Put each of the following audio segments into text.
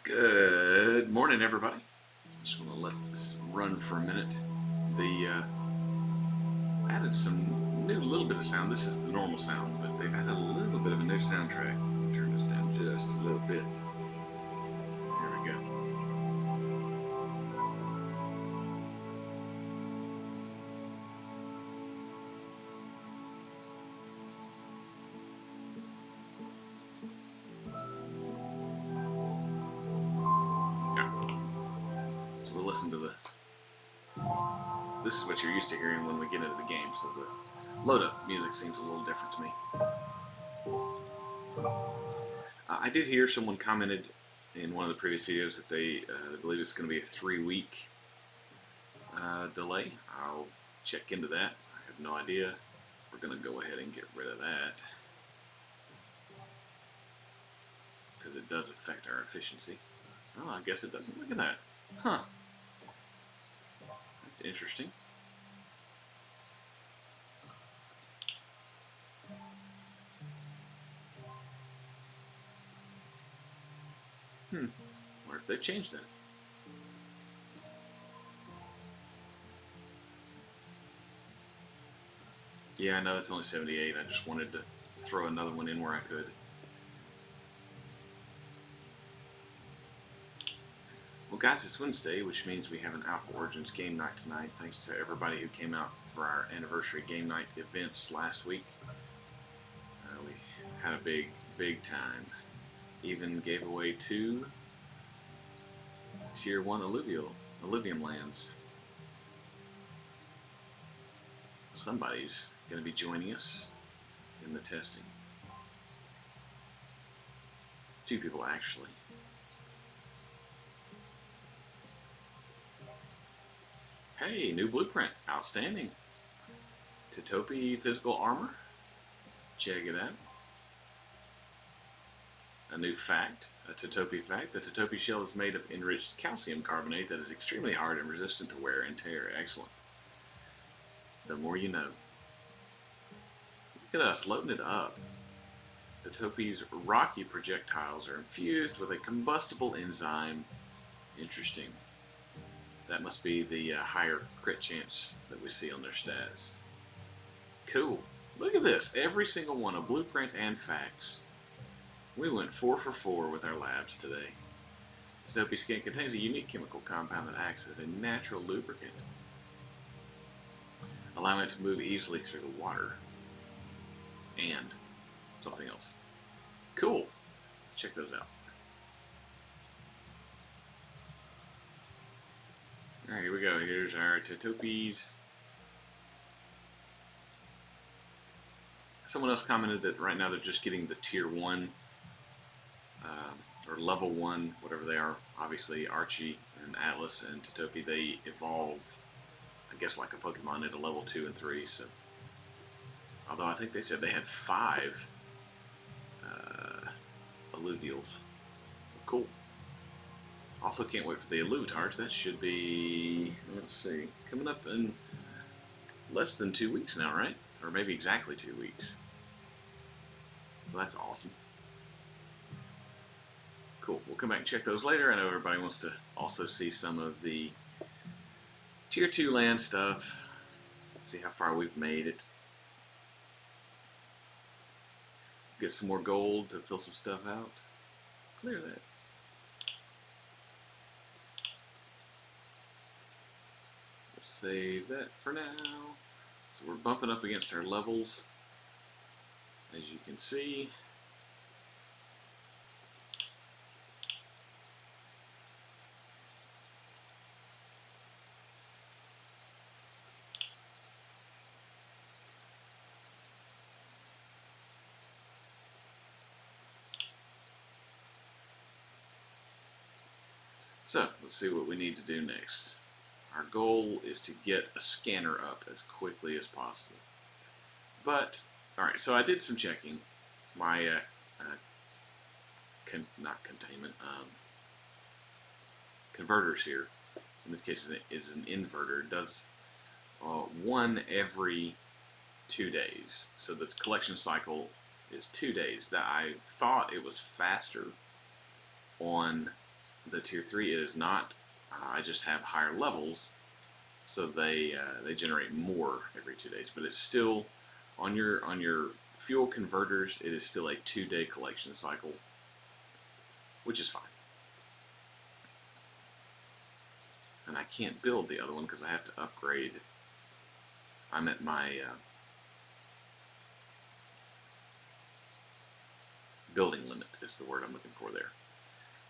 Good morning, everybody. Just want to let this run for a minute. I added some new little bit of sound. This is the normal sound, but they've added a little bit of a new soundtrack. Turn this down just a little bit. Here we go. Yeah. So we'll listen to the. This is what you're used to hearing when we get into the game. So the load up music seems a little different to me. I did hear someone commented in one of the previous videos that they believe it's going to be a 3-week delay. I'll check into that. I have no idea. We're going to go ahead and get rid of that because it does affect our efficiency. Oh, I guess it doesn't. Look at that. Huh. That's interesting. Wonder if they've changed that. Yeah, I know it's only 78. I just wanted to throw another one in where I could. Well, guys, it's Wednesday, which means we have an Alpha Origins game night tonight. Thanks to everybody who came out for our anniversary game night events last week. We had a big time. Even gave away 2 Tier 1 illuvium lands. So somebody's going to be joining us in the testing. 2 people, actually. Hey, new blueprint. Outstanding. Titopi physical armor. Check it out. A new fact, a Titopi fact. The Titopi shell is made of enriched calcium carbonate that is extremely hard and resistant to wear and tear. Excellent. The more you know. Look at us loading it up. The Titopi's rocky projectiles are infused with a combustible enzyme. Interesting. That must be the higher crit chance that we see on their stats. Cool. Look at this. Every single one, a blueprint and facts. We went 4 for 4 with our labs today. Titopi skin contains a unique chemical compound that acts as a natural lubricant, allowing it to move easily through the water. And something else. Cool. Let's check those out. Alright, here we go. Here's our Titopis. Someone else commented that right now they're just getting the Tier 1 or Level 1, whatever they are. Obviously, Archie and Atlas and Titopi, they evolve, I guess, like a Pokemon into Level 2 and 3. So, although I think they said they had 5 illuvials. So, cool. Also can't wait for the Illuvitards. That should be, let's see, coming up in less than 2 weeks now, right? Or maybe exactly 2 weeks. So that's awesome. Cool. We'll come back and check those later. I know everybody wants to also see some of the Tier 2 land stuff. See how far we've made it. Get some more gold to fill some stuff out. Clear that. We'll save that for now. So we're bumping up against our levels, as you can see. So let's see what we need to do next. Our goal is to get a scanner up as quickly as possible. But, alright, so I did some checking. My, not containment, converters here, in this case is an inverter, does 1 every 2 days. So the collection cycle is 2 days. That I thought it was faster on the tier 3 is not. I just have higher levels, so they generate more every 2 days. But it's still on your fuel converters. It is still a 2-day collection cycle, which is fine. And I can't build the other one because I have to upgrade. I'm at my building limit is the word I'm looking for there.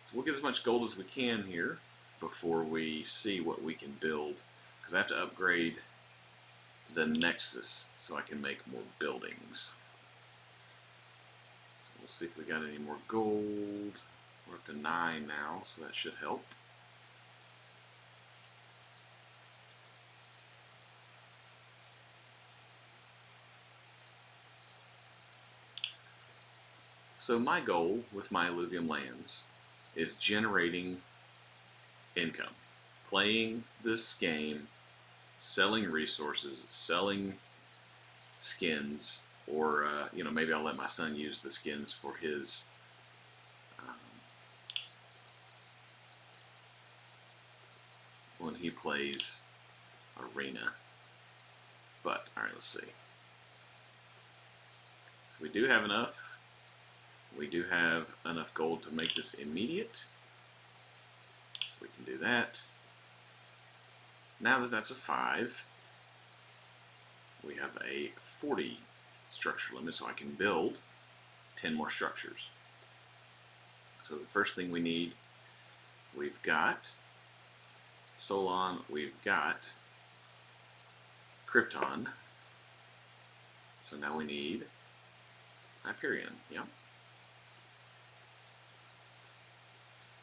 So we'll get as much gold as we can here before we see what we can build, because I have to upgrade the Nexus so I can make more buildings. So we'll see if we got any more gold. We're up to 9 now, so that should help. So my goal with my illuvium lands is generating income. Playing this game, selling resources, selling skins, or maybe I'll let my son use the skins for his when he plays arena. But alright, let's see. So we do have enough. We do have enough gold to make this immediate. So we can do that. Now that that's a 5, we have a 40 structure limit, so I can build 10 more structures. So the first thing we need, we've got Solon, we've got Krypton. So now we need Hyperion, yeah.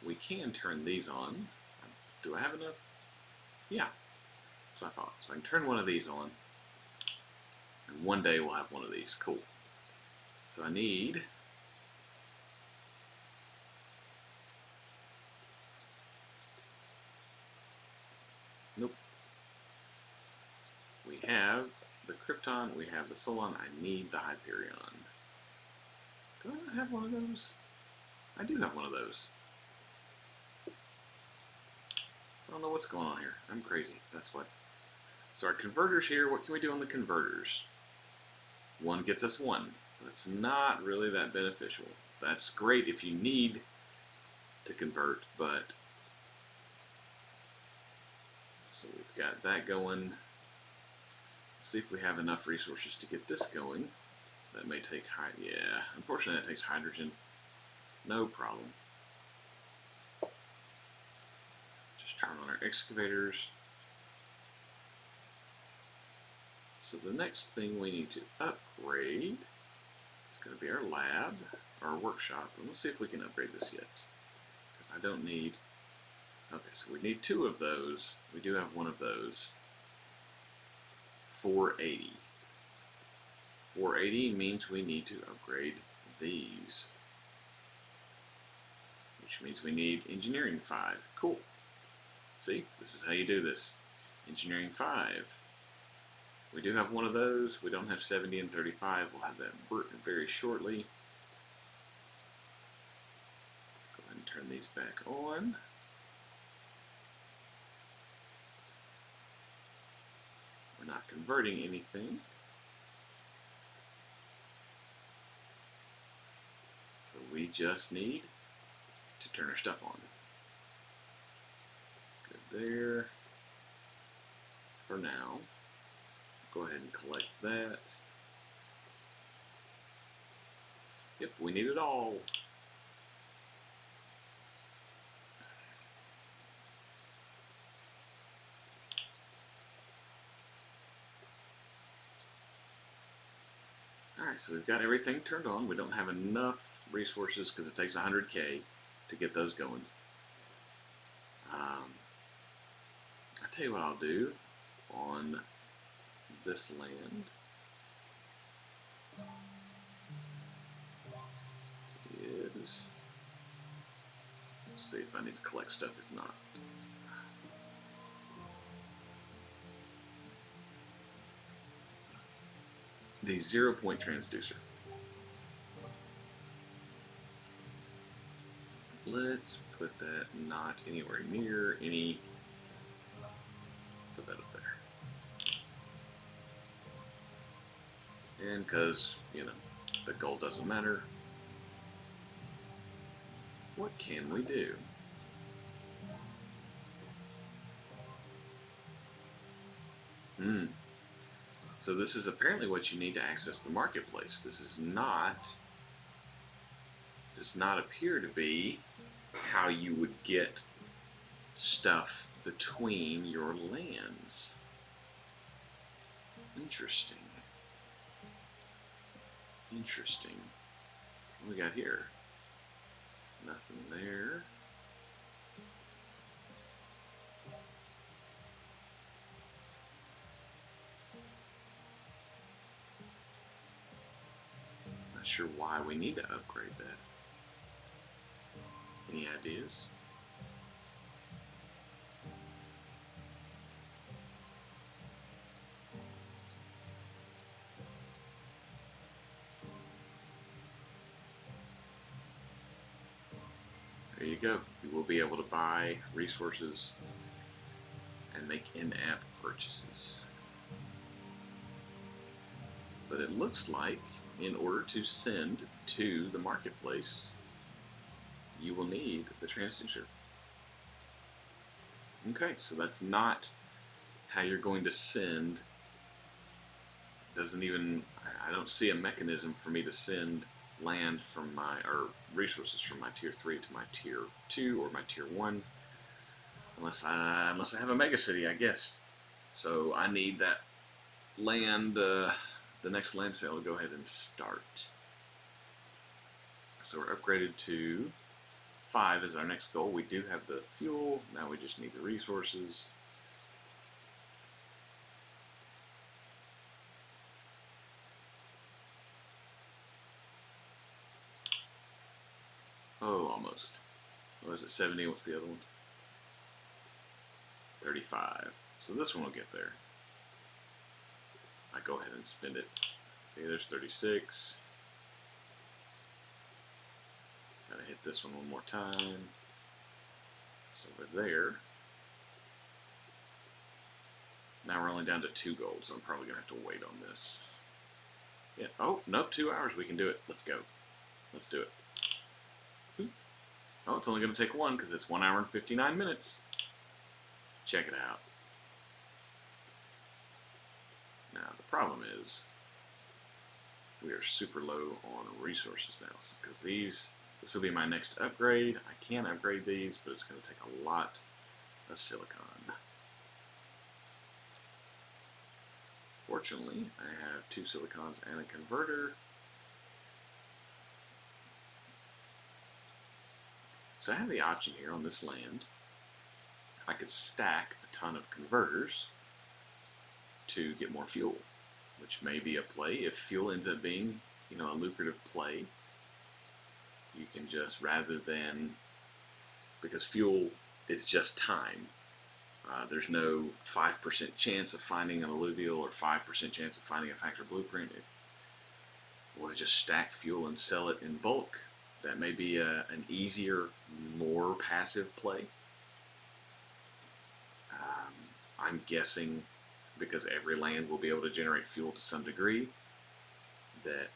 We can turn these on. Do I have enough? Yeah, so I thought. So I can turn one of these on, and one day we'll have one of these. Cool. So I need nope. We have the Krypton, we have the Solon, I need the Hyperion. Do I not have one of those? I do have one of those. So I don't know what's going on here. I'm crazy. That's what. So our converters here, what can we do on the converters? 1 gets us 1. So it's not really that beneficial. That's great if you need to convert, but so we've got that going. See if we have enough resources to get this going. That may take yeah, unfortunately that takes hydrogen. No problem. Just turn on our excavators. So the next thing we need to upgrade is going to be our lab, our workshop. And let's see if we can upgrade this yet. Because I don't need. Okay, so we need 2 of those. We do have 1 of those. 480. 480 means we need to upgrade these. Which means we need engineering 5. Cool. See, this is how you do this. Engineering 5. We do have 1 of those. We don't have 70 and 35. We'll have that very shortly. Go ahead and turn these back on. We're not converting anything. So we just need to turn our stuff on. Good there. For now. Go ahead and collect that. Yep, we need it all. Alright, so we've got everything turned on. We don't have enough resources because it takes 100K to get those going. I'll tell you what I'll do on this land is, let's see if I need to collect stuff. If not, the 0-point transducer. Let's put that not anywhere near any. Put that up there. And because, the gold doesn't matter, what can we do? So this is apparently what you need to access the marketplace. This is not, does not appear to be how you would get stuff between your lands. Interesting. Interesting. What we got here? Nothing there. Not sure why we need to upgrade that. Any ideas? There you go. You will be able to buy resources and make in-app purchases. But it looks like in order to send to the marketplace, you will need the transducer. Okay, so that's not how you're going to send. Doesn't even, I don't see a mechanism for me to send land from my, or resources from my tier 3 to my tier 2 or my tier 1, unless I have a mega city, I guess. So I need that land, the next land sale will go ahead and start. So we're upgraded to 5 is our next goal. We do have the fuel, now we just need the resources. Oh, almost. What was it, 70? What's the other one? 35. So this one will get there. I go ahead and spend it. See, there's 36. Gotta hit this one more time. So we're there. Now we're only down to 2 gold, so I'm probably gonna have to wait on this. Yeah. Oh, nope, 2 hours. We can do it. Let's go. Let's do it. Oh, it's only going to take 1 because it's 1 hour and 59 minutes. Check it out. Now, the problem is we are super low on resources now because this will be my next upgrade. I can upgrade these, but it's going to take a lot of silicon. Fortunately, I have 2 silicons and a converter. So I have the option here on this land. I could stack a ton of converters to get more fuel, which may be a play. If fuel ends up being, a lucrative play, you can just, rather than, because fuel is just time. There's no 5% chance of finding an illuvial or 5% chance of finding a factor blueprint. If you want to just stack fuel and sell it in bulk, that may be an easier, more passive play. I'm guessing, because every land will be able to generate fuel to some degree, that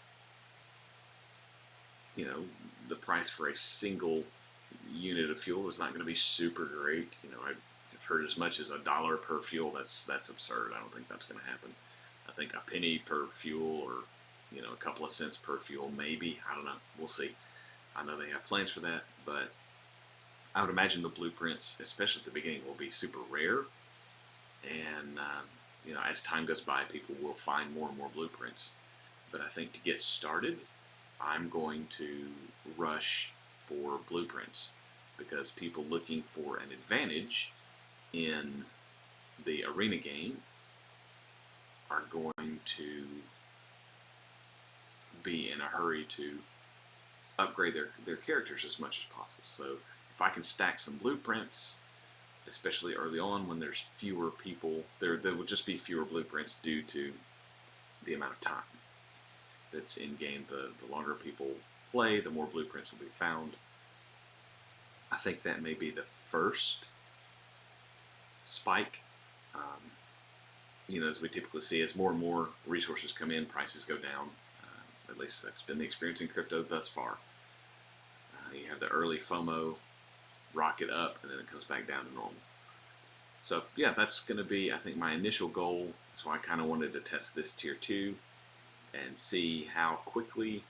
the price for a single unit of fuel is not going to be super great. I've heard as much as $1 per fuel. That's absurd. I don't think that's going to happen. I think a penny per fuel, or a couple of cents per fuel, maybe. I don't know. We'll see. I know they have plans for that, but I would imagine the blueprints, especially at the beginning, will be super rare. And as time goes by, people will find more and more blueprints. But I think to get started, I'm going to rush for blueprints, because people looking for an advantage in the arena game are going to be in a hurry to upgrade their characters as much as possible. So if I can stack some blueprints, especially early on when there's fewer people, there will just be fewer blueprints due to the amount of time that's in game. The longer people play, the more blueprints will be found. I think that may be the first spike. Um, as we typically see, as more and more resources come in, prices go down. At least that's been the experience in crypto thus far. You have the early FOMO rocket up, and then it comes back down to normal. So yeah, that's going to be, I think, my initial goal. That's why I kind of wanted to test this tier 2 and see how quickly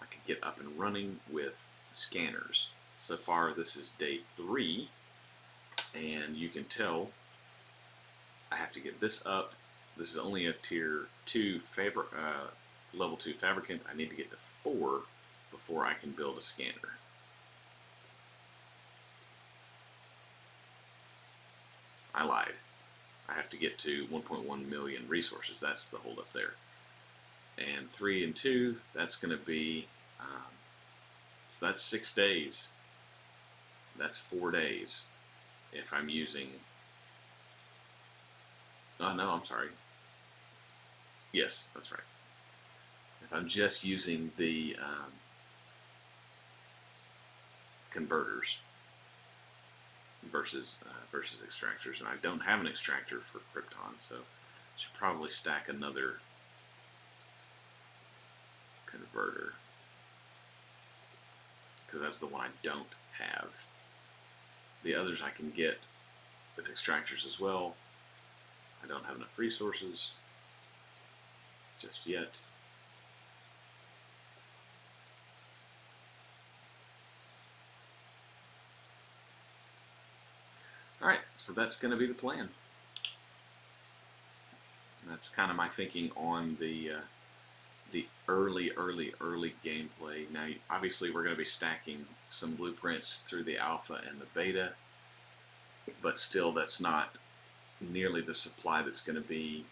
I could get up and running with scanners. So far, this is day 3, and you can tell I have to get this up. This is only a tier 2 level 2 fabricant. I need to get to 4 before I can build a scanner. I lied. I have to get to 1.1 million resources. That's the holdup there. And 3 and 2, that's going to be, so that's 6 days. That's 4 days if I'm using, oh no, I'm sorry. Yes, that's right. If I'm just using the converters versus extractors, and I don't have an extractor for Krypton, so I should probably stack another converter, because that's the one I don't have. The others I can get with extractors as well. I don't have enough resources just yet. Alright, so that's going to be the plan. That's kind of my thinking on the early gameplay. Now, obviously, we're going to be stacking some blueprints through the alpha and the beta, but still, that's not nearly the supply that's going to be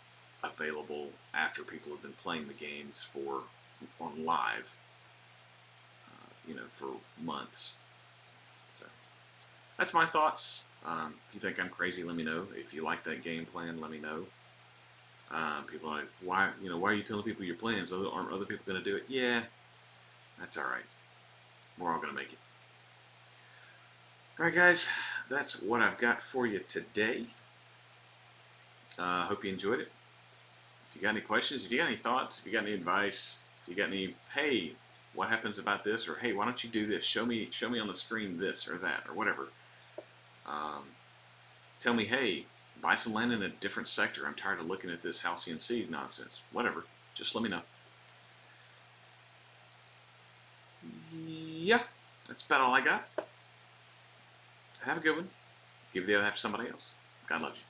available after people have been playing the games on live, for months. So that's my thoughts. If you think I'm crazy, let me know. If you like that game plan, let me know. People are like, why are you telling people your plans? Aren't other people going to do it? Yeah, that's all right. We're all going to make it. All right, guys, that's what I've got for you today. Hope you enjoyed it. If you got any questions, if you got any thoughts, if you got any advice, if you got any, hey, what happens about this, or hey, why don't you do this? Show me on the screen this or that or whatever. Tell me, hey, buy some land in a different sector. I'm tired of looking at this halcyon seed nonsense. Whatever. Just let me know. Yeah, that's about all I got. Have a good one. Give the other half to somebody else. God loves you.